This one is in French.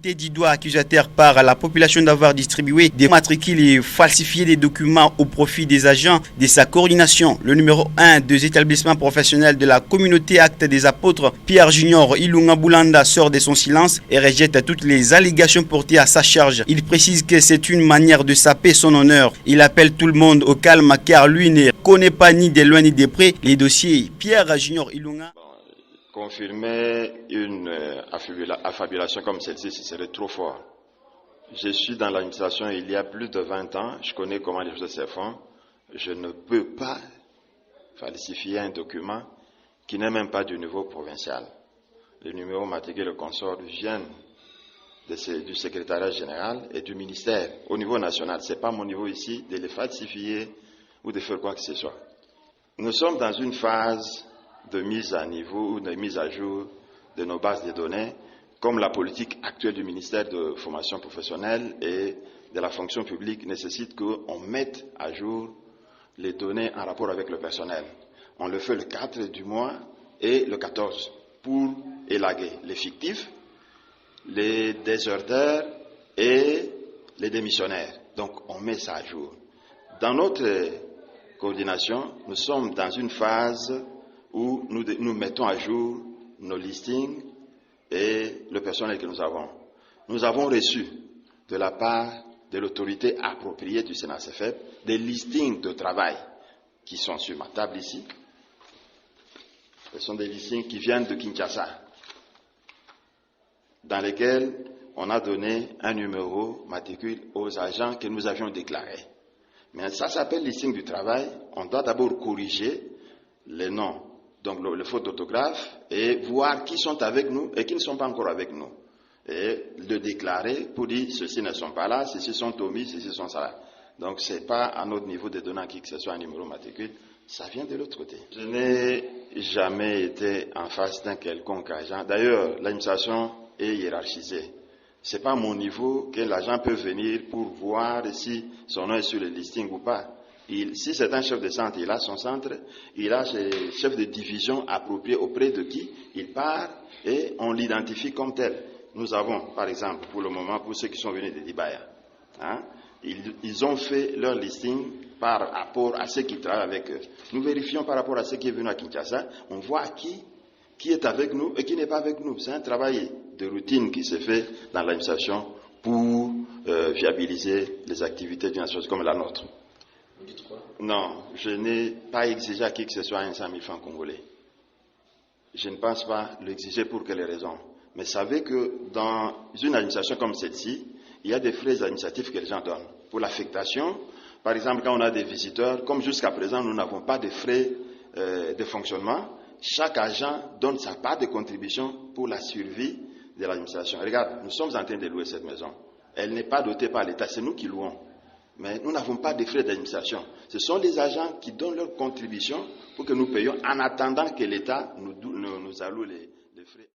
pointé du doigt accusateur par la population d'avoir distribué des matricules et falsifié des documents au profit des agents de sa coordination. Le numéro 1 des établissements professionnels de la communauté Acte des Apôtres, Pierre Junior Ilunga Boulanda, sort de son silence et rejette toutes les allégations portées à sa charge. Il précise que c'est une manière de saper son honneur. Il appelle tout le monde au calme car lui ne connaît pas ni de loin ni de près les dossiers. Pierre Junior Ilunga. Confirmer une affabulation comme celle-ci, ce serait trop fort. Je suis dans l'administration il y a plus de 20 ans, je connais comment les choses se font. Je ne peux pas falsifier un document qui n'est même pas du niveau provincial. Les numéros matricules et le consort viennent du secrétariat général et du ministère au niveau national. Ce n'est pas mon niveau ici de les falsifier ou de faire quoi que ce soit. Nous sommes dans une phase de mise à niveau ou de mise à jour de nos bases de données, comme la politique actuelle du ministère de formation professionnelle et de la fonction publique nécessite qu'on mette à jour les données en rapport avec le personnel. On le fait le 4 du mois et le 14 pour élaguer les fictifs, les déserteurs et les démissionnaires. Donc on met ça à jour. Dans notre coordination, nous sommes dans une phase où nous mettons à jour nos listings et le personnel que nous avons. Nous avons reçu de la part de l'autorité appropriée du CNACFEP des listings de travail qui sont sur ma table ici. Ce sont des listings qui viennent de Kinshasa, dans lesquels on a donné un numéro matricule aux agents que nous avions déclarés. Mais ça s'appelle listing du travail. On doit d'abord corriger les noms, donc le faute d'orthographe, et voir qui sont avec nous et qui ne sont pas encore avec nous. Et le déclarer pour dire ceux-ci ne sont pas là, ceux-ci sont omis, ceux-ci sont là. Donc ce n'est pas à notre niveau de donner à qui que ce soit un numéro matricule, ça vient de l'autre côté. Je n'ai jamais été en face d'un quelconque agent. D'ailleurs, l'administration est hiérarchisée. Ce n'est pas à mon niveau que l'agent peut venir pour voir si son nom est sur le listing ou pas. Si c'est un chef de centre, il a son centre, il a ses chefs de division appropriés auprès de qui il part et on l'identifie comme tel. Nous avons, par exemple, pour le moment, pour ceux qui sont venus de Dibaya, ils ont fait leur listing par rapport à ceux qui travaillent avec eux. Nous vérifions par rapport à ceux qui sont venus à Kinshasa, on voit qui est avec nous et qui n'est pas avec nous. C'est un travail de routine qui se fait dans l'administration pour viabiliser les activités d'une association comme la nôtre. Vous dites quoi? Non, je n'ai pas exigé à qui que ce soit un 100 000 francs congolais. Je ne pense pas l'exiger pour quelles raisons. Mais savez que dans une administration comme celle-ci, il y a des frais administratifs que les gens donnent. Pour l'affectation, par exemple, quand on a des visiteurs, comme jusqu'à présent, nous n'avons pas de frais de fonctionnement, chaque agent donne sa part de contribution pour la survie de l'administration. Regarde, nous sommes en train de louer cette maison. Elle n'est pas dotée par l'État, c'est nous qui louons. Mais nous n'avons pas de frais d'administration. Ce sont les agents qui donnent leur contribution pour que nous payions en attendant que l'État nous alloue les frais.